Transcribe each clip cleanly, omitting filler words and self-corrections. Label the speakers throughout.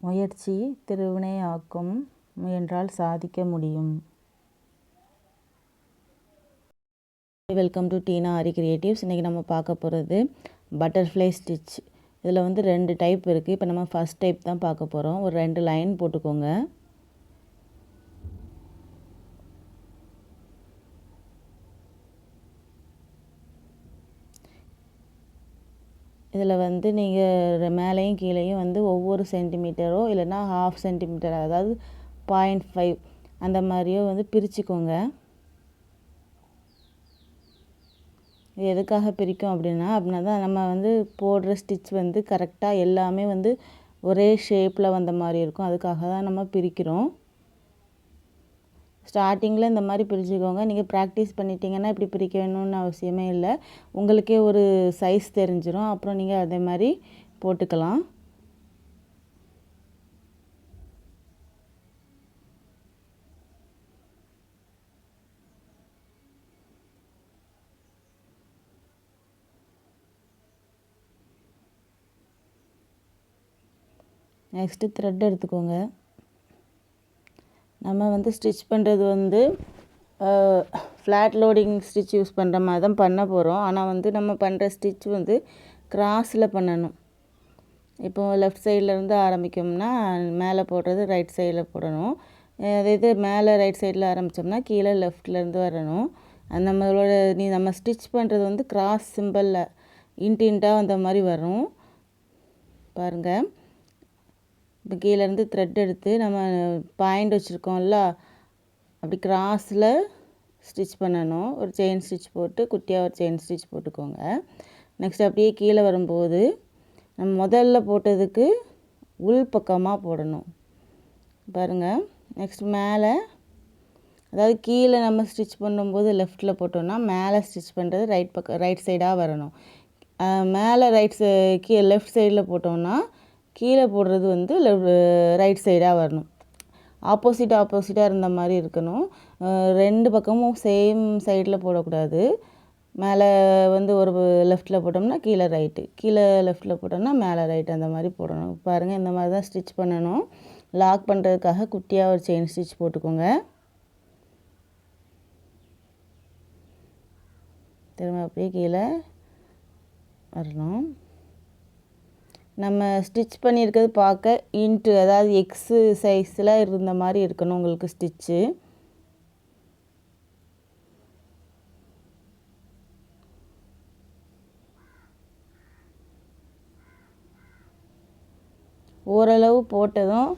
Speaker 1: முயற்சி திருவினையாக்கும், முயன்றால் சாதிக்க முடியும். Welcome to Teena Aari creatives. இன்றைக்கி நம்ம பார்க்க போகிறது பட்டர்ஃப்ளை ஸ்டிச். இதில் வந்து 2 டைப் இருக்குது. இப்போ நம்ம ஃபஸ்ட் டைப் தான் பார்க்க போகிறோம். ஒரு 2 லைன் போட்டுக்கோங்க. இதில் வந்து நீங்கள் மேலேயும் கீழேயும் வந்து ஒவ்வொரு சென்டிமீட்டரோ இல்லைன்னா 1/2 சென்டிமீட்டர், அதாவது 0.5 அந்த மாதிரியோ வந்து பிரிச்சுக்கோங்க. இது எதுக்காக பிரிக்கும் அப்படின்னா தான் நம்ம வந்து போடுற ஸ்டிச் வந்து கரெக்டாக எல்லாமே வந்து ஒரே ஷேப்பில் வந்த மாதிரி இருக்கும். அதுக்காக தான் நம்ம பிரிக்கிறோம். ஸ்டார்டிங்கில் இந்த மாதிரி பிரிச்சுக்கோங்க. நீங்கள் ப்ராக்டிஸ் பண்ணிட்டீங்கன்னா இப்படி பிரிக்க வேணும்னு அவசியமே இல்லை. உங்களுக்கே ஒரு சைஸ் தெரிஞ்சிடும். அப்புறம் நீங்கள் அதே மாதிரி போட்டுக்கலாம். நெக்ஸ்ட்டு த்ரெட் எடுத்துக்கோங்க. நம்ம வந்து ஸ்டிச் பண்ணுறது வந்து ஃப்ளாட் லோடிங் ஸ்டிச் யூஸ் பண்ணுற மாதிரி தான் பண்ண போகிறோம். ஆனால் வந்து நம்ம பண்ணுற ஸ்டிச் வந்து கிராஸில் பண்ணணும். இப்போது லெஃப்ட் சைட்லேருந்து ஆரம்பிக்கோம்னா மேலே போடுறது ரைட் சைடில் போடணும். அதே இது மேலே ரைட் சைடில் ஆரம்பித்தோம்னா கீழே லெஃப்ட்லேருந்து வரணும். நம்மளோட நம்ம ஸ்டிச் பண்ணுறது வந்து கிராஸ் சிம்பிளில் இன்ட்டாக வந்த மாதிரி வரும் பாருங்கள். இப்போ கீழேருந்து த்ரெட் எடுத்து நம்ம பாயிண்ட் வச்சுருக்கோம்ல, அப்படி கிராஸில் ஸ்டிச் பண்ணணும். ஒரு செயின் ஸ்டிச் போட்டு குட்டியாக ஒரு செயின் ஸ்டிச் போட்டுக்கோங்க. நெக்ஸ்ட் அப்படியே கீழே வரும்போது நம்ம முதல்ல போட்டதுக்கு உள் பக்கமாக போடணும் பாருங்கள். நெக்ஸ்ட் மேலே, அதாவது கீழே நம்ம ஸ்டிச் பண்ணும்போது லெஃப்ட்டில் போட்டோம்னா மேலே ஸ்டிச் பண்ணுறது ரைட் சைடாக வரணும். மேலே லெஃப்ட் சைடில் போட்டோம்னா கீழே போடுறது வந்து ரைட் சைடாக வரணும். ஆப்போசிட்டாக இருந்த மாதிரி இருக்கணும். 2 பக்கமும் சேம் சைடில் போடக்கூடாது. மேலே வந்து ஒரு லெஃப்ட்டில் போட்டோம்னா கீழே ரைட்டு, கீழே லெஃப்ட்டில் போட்டோம்னா மேலே ரைட்டு, அந்த மாதிரி போடணும். பாருங்கள், இந்த மாதிரி தான் ஸ்டிச் பண்ணணும். லாக் பண்ணுறதுக்காக குட்டியாக ஒரு செயின் ஸ்டிச் போட்டுக்கோங்க. திரும்ப அப்படியே கீழே வரணும். நம்ம ஸ்டிச் பண்ணியிருக்கிறது பார்க்க இன்ட்டு, அதாவது எக்ஸு சைஸில் இருந்த மாதிரி இருக்கணும் உங்களுக்கு ஸ்டிச்சு. ஓரளவு போட்டதும்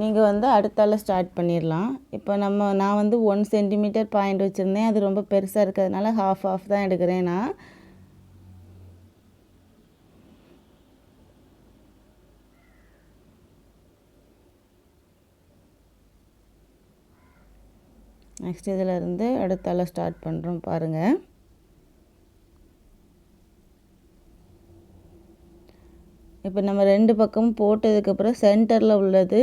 Speaker 1: நீங்கள் வந்து அடுத்தால ஸ்டார்ட் பண்ணிடலாம். இப்போ நான் வந்து 1 சென்டிமீட்டர் பாயிண்ட் வச்சுருந்தேன். அது ரொம்ப பெருசாக இருக்கிறதுனால ஹாஃப் தான் எடுக்கிறேன் நான். நெக்ஸ்ட் இதிலேருந்து அடுத்தால ஸ்டார்ட் பண்ணுறோம் பாருங்கள். இப்போ நம்ம 2 பக்கமும் போட்டதுக்கப்புறம் சென்டரில் உள்ளது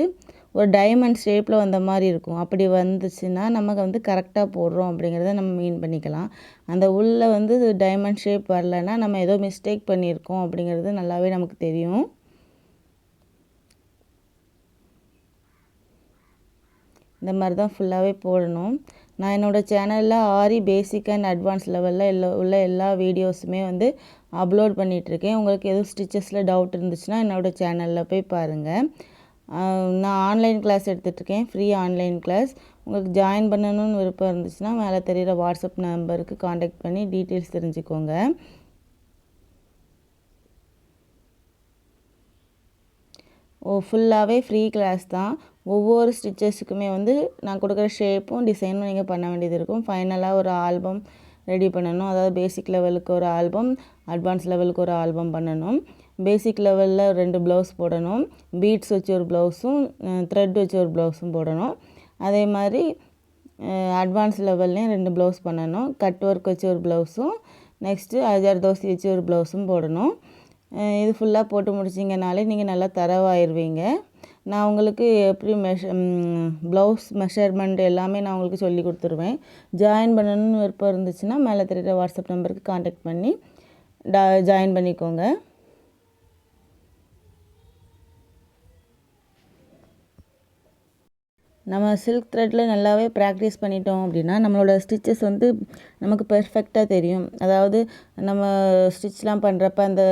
Speaker 1: ஒரு டைமண்ட் ஷேப்பில் வந்த மாதிரி இருக்கும். அப்படி வந்துச்சுன்னா நமக்கு வந்து கரெக்டாக போடுறோம் அப்படிங்கிறத நம்ம மீன் பண்ணிக்கலாம். அந்த உள்ளே வந்து டைமண்ட் ஷேப் வரலைன்னா நம்ம ஏதோ மிஸ்டேக் பண்ணியிருக்கோம் அப்படிங்கிறது நல்லாவே நமக்கு தெரியும். இந்த மாதிரி தான் ஃபுல்லாகவே போடணும். நான் என்னோடய சேனலில் ஆரி பேசிக் அண்ட் அட்வான்ஸ் லெவலில் உள்ள எல்லா வீடியோஸுமே வந்து அப்லோட் பண்ணிகிட்ருக்கேன். உங்களுக்கு எதுவும் ஸ்டிச்சஸில் டவுட் இருந்துச்சுன்னா என்னோடய சேனலில் போய் பாருங்கள். நான் ஆன்லைன் கிளாஸ் எடுத்துகிட்ருக்கேன், ஃப்ரீ ஆன்லைன் கிளாஸ். உங்களுக்கு ஜாயின் பண்ணணும்னு விருப்பம் இருந்துச்சுன்னா மேலே தெரிகிற வாட்ஸ்அப் நம்பருக்கு காண்டாக்ட் பண்ணி டீட்டெயில்ஸ் தெரிஞ்சுக்கோங்க. ஃபுல்லாகவே ஃப்ரீ கிளாஸ் தான். ஒவ்வொரு ஸ்டிச்சஸுக்குமே வந்து நான் கொடுக்குற ஷேப்பும் டிசைனும் நீங்கள் பண்ண வேண்டியது இருக்கும். ஃபைனலாக ஒரு ஆல்பம் ரெடி பண்ணணும். அதாவது பேசிக் லெவலுக்கு ஒரு ஆல்பம், அட்வான்ஸ் லெவலுக்கு ஒரு ஆல்பம் பண்ணணும். பேசிக் லெவலில் 2 ப்ளவுஸ் போடணும். பீட்ஸ் வச்சு ஒரு ப்ளவுஸும் த்ரெட் வச்சு ஒரு ப்ளவுஸும் போடணும். அதே மாதிரி அட்வான்ஸ் லெவல்லையும் 2 ப்ளவுஸ் பண்ணணும். கட் ஒர்க் வச்சு ஒரு ப்ளவுஸும், நெக்ஸ்ட்டு ஜர்தோசி வச்சு ஒரு ப்ளவுஸும் போடணும். இது ஃபுல்லாக போட்டு முடிச்சிங்கனாலே நீங்கள் நல்லா தரவாயிருவீங்க. நான் உங்களுக்கு எப்படி ப்ளவுஸ் மெஷர்மெண்ட் எல்லாமே நான் உங்களுக்கு சொல்லி கொடுத்துருவேன். ஜாயின் பண்ணணும்னு விருப்பம் இருந்துச்சுன்னா மேலே தெரிகிற வாட்ஸ்அப் நம்பருக்கு காண்டாக்ட் பண்ணி ஜாயின் பண்ணிக்கோங்க. நம்ம சில்க் த்ரெட்டில் நல்லாவே ப்ராக்டிஸ் பண்ணிட்டோம் அப்படின்னா நம்மளோட ஸ்டிச்சஸ் வந்து நமக்கு பெர்ஃபெக்டாக தெரியும். அதாவது நம்ம ஸ்டிச்லாம் பண்ணுறப்ப அந்த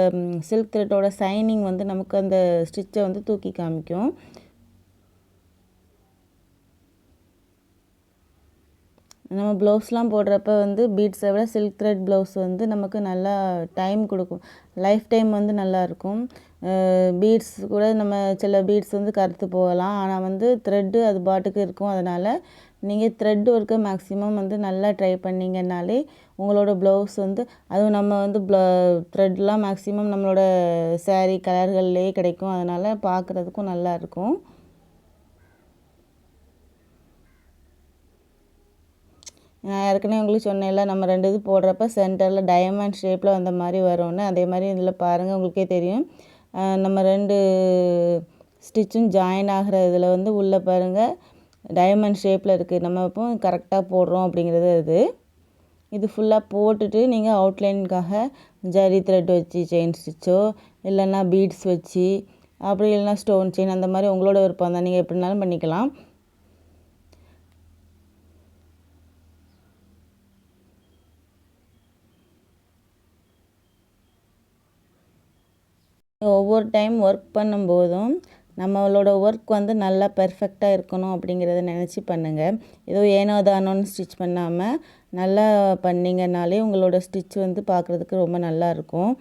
Speaker 1: சில்க் த்ரெட்டோட சைனிங் வந்து நமக்கு அந்த ஸ்டிச்சை வந்து தூக்கி காமிக்கும். நம்ம ப்ளவுஸ்லாம் போடுறப்ப வந்து பீட்ஸை விட சில்க் த்ரெட் ப்ளவுஸ் வந்து நமக்கு நல்லா டைம் கொடுக்கும். லைஃப் டைம் வந்து நல்லாயிருக்கும். பீட்ஸ் கூட நம்ம சில பீட்ஸ் வந்து கருத்து போகலாம், ஆனால் வந்து த்ரெட்டு அது பாட்டுக்கு இருக்கும். அதனால் நீங்கள் த்ரெட் ஒர்க்கை மேக்ஸிமம் வந்து நல்லா ட்ரை பண்ணிங்கன்னாலே உங்களோட ப்ளவுஸ் வந்து அதுவும் நம்ம வந்து த்ரெட்லாம் மேக்ஸிமம் நம்மளோட சாரீ கலர்கள்லேயே கிடைக்கும். அதனால் பார்க்குறதுக்கும் நல்லாயிருக்கும். நான் ஏற்கனவே உங்களுக்கு சொன்னேன்ல, நம்ம 2 இது போடுறப்ப சென்டரில் டைமண்ட் ஷேப்பில் அந்த மாதிரி வரும்னு. அதே மாதிரி இதில் பாருங்கள், உங்களுக்கே தெரியும். நம்ம 2 ஸ்டிச்சும் ஜாயின் ஆகிற இதில் வந்து உள்ளே பாருங்கள் டைமண்ட் ஷேப்பில் இருக்குது. நம்ம இப்போ கரெக்டாக போடுறோம் அப்படிங்கிறது இது ஃபுல்லாக போட்டுட்டு நீங்கள் அவுட்லைனுக்காக ஜரி த்ரெட் வச்சு செயின் ஸ்டிச்சோ இல்லைன்னா பீட்ஸ் வச்சு அப்படி இல்லைன்னா ஸ்டோன் செயின் அந்த மாதிரி உங்களோட விருப்பம் தான், நீங்கள் எப்படினாலும் பண்ணிக்கலாம். ஒவ்வொரு டைம் ஒர்க் பண்ணும்போதும் நம்மளோட ஒர்க் வந்து நல்லா பெர்ஃபெக்டாக இருக்கணும் அப்படிங்கிறத நினச்சி பண்ணுங்கள். ஏதோ ஏனோ தானோன்னு ஸ்டிச் பண்ணாமல் நல்லா பண்ணிங்கனாலே உங்களோட ஸ்டிச் வந்து பார்க்குறதுக்கு ரொம்ப நல்லாயிருக்கும்.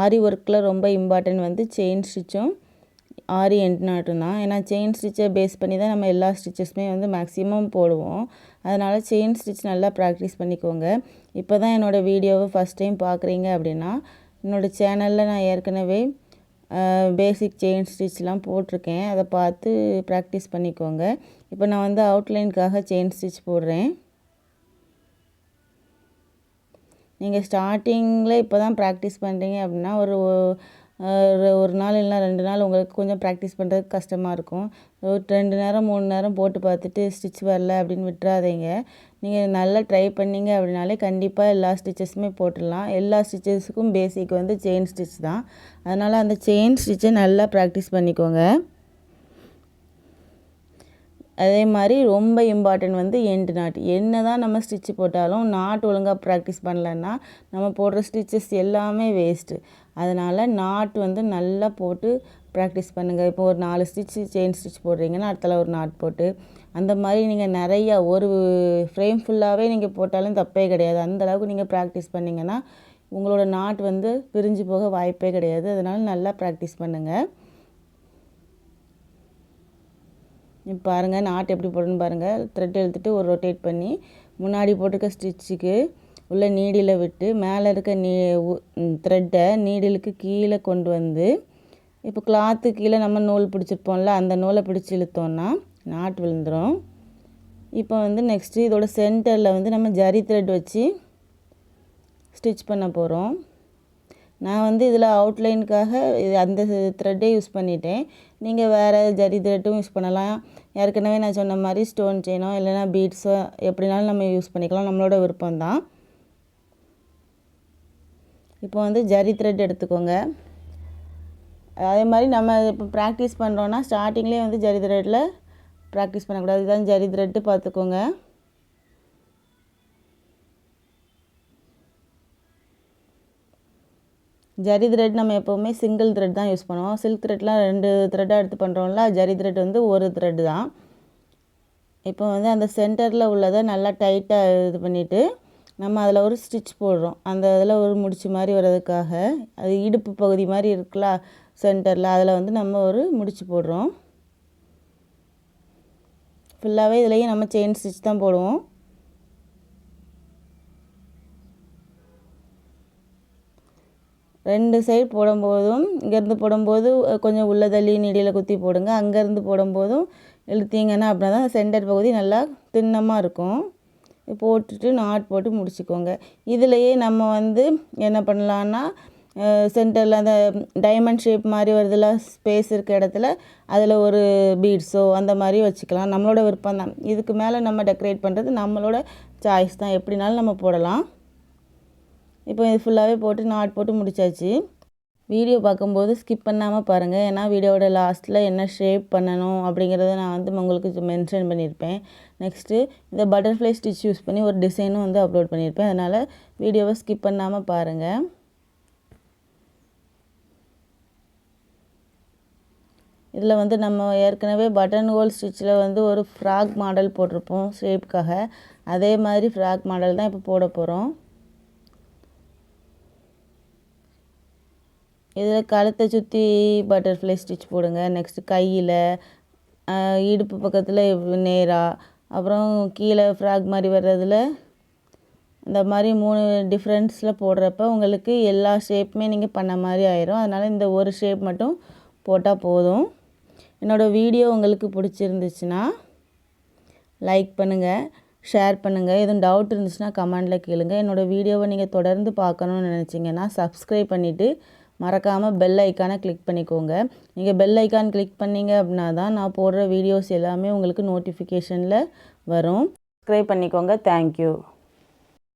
Speaker 1: ஆரி ஒர்க்கில் ரொம்ப இம்பார்ட்டன்ட் வந்து செயின் ஸ்டிச்சும் ஆரி எண்ட் நாட்டும் தான். ஏன்னா செயின் ஸ்டிச்சை பேஸ் பண்ணி தான் நம்ம எல்லா ஸ்டிச்சஸுமே வந்து மேக்ஸிமம் போடுவோம். அதனால் செயின் ஸ்டிச் நல்லா ப்ராக்டிஸ் பண்ணிக்கோங்க. இப்போ தான் என்னோடய வீடியோவை ஃபஸ்ட் டைம் பார்க்குறீங்க அப்படின்னா என்னோடய சேனலில் நான் ஏற்கனவே பேசிக் செயின் ஸ்டிச்லாம் போட்டிருக்கேன். அதை பார்த்து ப்ராக்டிஸ் பண்ணிக்கோங்க. இப்போ நான் வந்து அவுட்லைனுக்காக செயின் ஸ்டிச் போடுறேன். நீங்கள் ஸ்டார்டிங்கில் இப்போ தான் ப்ராக்டிஸ் பண்ணுறீங்க அப்படின்னா ஒரு நாள் இல்லைனா 2 நாள் உங்களுக்கு கொஞ்சம் ப்ராக்டிஸ் பண்ணுறதுக்கு கஷ்டமாக இருக்கும். ஒரு 2 நேரம் 3 நேரம் போட்டு பார்த்துட்டு ஸ்டிச் வரல அப்படின்னு விட்டுறாதீங்க. நீங்கள் நல்லா ட்ரை பண்ணிங்க அப்படின்னாலே கண்டிப்பாக எல்லா ஸ்டிச்சஸுமே போட்டுடலாம். எல்லா ஸ்டிச்சஸுக்கும் பேசிக் வந்து செயின் ஸ்டிச் தான். அதனால் அந்த செயின் ஸ்டிச்சை நல்லா ப்ராக்டிஸ் பண்ணிக்கோங்க. அதே மாதிரி ரொம்ப இம்பார்ட்டன்ட் வந்து எண்டு நாட். என்ன தான் நம்ம ஸ்டிச்சு போட்டாலும் நாட் ஒழுங்காக ப்ராக்டிஸ் பண்ணலன்னா நம்ம போடுற ஸ்டிச்சஸ் எல்லாமே வேஸ்ட்டு. அதனால் நாட் வந்து நல்லா போட்டு ப்ராக்டிஸ் பண்ணுங்கள். இப்போ ஒரு 4 ஸ்டிச்சு செயின் ஸ்டிச் போடுறீங்கன்னா அடுத்தல ஒரு நாட் போட்டு அந்த மாதிரி நீங்கள் நிறையா ஒரு ஃப்ரேம் ஃபுல்லாகவே நீங்கள் போட்டாலும் தப்பே கிடையாது. அந்தளவுக்கு நீங்கள் ப்ராக்டிஸ் பண்ணிங்கன்னா உங்களோட நாட் வந்து பிரிஞ்சு போக வாய்ப்பே கிடையாது. அதனால் நல்லா ப்ராக்டிஸ் பண்ணுங்கள். இப்போ பாருங்கள் நாட் எப்படி போடணும்னு பாருங்கள். த்ரெட் எடுத்துகிட்டு ஒரு ரொட்டேட் பண்ணி முன்னாடி போட்டிருக்க ஸ்டிச்சுக்கு உள்ள நீடில் விட்டு மேலே இருக்க த்ரெட்டை நீடிலுக்கு கீழே கொண்டு வந்து இப்போ கிளாத்து கீழே நம்ம நூல் பிடிச்சிருப்போம்ல அந்த நூலை பிடிச்சி இழுத்தோன்னா நாட் விழுந்துடும். இப்போ வந்து நெக்ஸ்ட்டு இதோட சென்டரில் வந்து நம்ம ஜரி த்ரெட் வச்சு ஸ்டிச் பண்ண போகிறோம். நான் வந்து இதில் அவுட்லைனுக்காக அந்த த்ரெட்டே யூஸ் பண்ணிட்டேன். நீங்கள் வேறு ஜரி த்ரெட்டும் யூஸ் பண்ணலாம். ஏற்கனவே நான் சொன்ன மாதிரி ஸ்டோன் செயினோ இல்லைனா பீட்ஸோ எப்படினாலும் நம்ம யூஸ் பண்ணிக்கலாம், நம்மளோட விருப்பம்தான். இப்போ வந்து ஜரி த்ரெட் எடுத்துக்கோங்க. அதே மாதிரி நம்ம இப்போ ப்ராக்டிஸ் பண்ணுறோன்னா ஸ்டார்டிங்லேயே வந்து ஜரி த்ரெட்டில் ப்ராக்டிஸ் பண்ணக்கூடாது. இதுதான் ஜரி த்ரெட்டு பார்த்துக்கோங்க. ஜரி த்ரெட் நம்ம எப்போவுமே சிங்கிள் த்ரெட் தான் யூஸ் பண்ணுவோம். சில்க் த்ரெட்லாம் 2 த்ரெட்டாக எடுத்து பண்ணுறோம்ல, ஜரி த்ரெட் வந்து ஒரு த்ரெட்டு தான். இப்போ வந்து அந்த சென்டரில் உள்ளதை நல்லா டைட்டாக இது பண்ணிவிட்டு நம்ம அதில் ஒரு ஸ்டிச் போடுறோம். அந்த இதில் ஒரு முடிச்சு மாதிரி வர்றதுக்காக அது இடுப்பு பகுதி மாதிரி இருக்குல்ல சென்டரில், அதில் வந்து நம்ம ஒரு முடிச்சு போடுறோம். ஃபுல்லாகவே இதுலேயும் நம்ம செயின் ஸ்டிச் தான் போடுவோம். ரெண்டு சைடு போடும்போதும் இங்கேருந்து போடும்போது கொஞ்சம் உள்ள தள்ளி நீடியில் குத்தி போடுங்க. அங்கேருந்து போடும்போதும் இழுத்தீங்கன்னா அப்படின்னா தான் சென்டர் பகுதி நல்லா திண்ணமாக இருக்கும். போட்டுட்டு நாட் போட்டு முடிச்சுக்கோங்க. இதுலேயே நம்ம வந்து என்ன பண்ணலான்னா சென்டரில் அந்த டைமண்ட் ஷேப் மாதிரி வருதுல ஸ்பேஸ் இருக்க இடத்துல அதில் ஒரு பீட்ஸோ அந்த மாதிரி வச்சுக்கலாம். நம்மளோட விருப்பம் தான். இதுக்கு மேலே நம்ம டெக்கரேட் பண்ணுறது நம்மளோட சாய்ஸ் தான். எப்படினாலும் நம்ம போடலாம். இப்போ இது ஃபுல்லாகவே போட்டு நாட் போட்டு முடிச்சாச்சு. வீடியோ பார்க்கும்போது ஸ்கிப் பண்ணாமல் பாருங்கள். ஏன்னா வீடியோவோட லாஸ்ட்டில் என்ன ஷேப் பண்ணணும் அப்படிங்கிறத நான் வந்து உங்களுக்கு மென்ஷன் பண்ணியிருப்பேன். நெக்ஸ்ட்டு இந்த பட்டர்ஃப்ளை ஸ்டிச் யூஸ் பண்ணி ஒரு டிசைனும் வந்து அப்லோட் பண்ணியிருப்பேன். அதனால் வீடியோவை ஸ்கிப் பண்ணாமல் பாருங்கள். இதில் வந்து நம்ம ஏற்கனவே பட்டன் ஹோல் ஸ்டிச்சில் வந்து ஒரு ஃப்ராக் மாடல் போட்டிருப்போம் ஷேப்புக்காக. அதே மாதிரி ஃப்ராக் மாடல் தான் இப்போ போட போகிறோம். இதில் கழுத்தை சுற்றி பட்டர்ஃப்ளை ஸ்டிச் போடுங்க. நெக்ஸ்ட்டு கையில், இடுப்பு பக்கத்தில் நேராக, அப்புறம் கீழே ஃப்ராக் மாதிரி வர்றதில் இந்த மாதிரி 3 டிஃப்ரென்ஸில் போடுறப்ப உங்களுக்கு எல்லா ஷேப்புமே நீங்கள் பண்ண மாதிரி ஆயிரும். அதனால் இந்த ஒரு ஷேப் மட்டும் போட்டால் போதும். என்னோடய வீடியோ உங்களுக்கு பிடிச்சிருந்துச்சுன்னா லைக் பண்ணுங்கள், ஷேர் பண்ணுங்கள். எதுவும் டவுட் இருந்துச்சுன்னா கமெண்டில் கேளுங்க. என்னோடய வீடியோவை நீங்கள் தொடர்ந்து பார்க்கணுன்னு நினச்சிங்கன்னா சப்ஸ்கிரைப் பண்ணிவிட்டு மறக்காமல் பெல் ஐக்கானை கிளிக் பண்ணிக்கோங்க. நீங்கள் பெல் ஐக்கான் கிளிக் பண்ணிங்க அப்படின்னா தான் நான் போடுற வீடியோஸ் எல்லாமே உங்களுக்கு நோட்டிஃபிகேஷனில் வரும். சப்ஸ்கிரைப் பண்ணிக்கோங்க. தேங்க்யூ.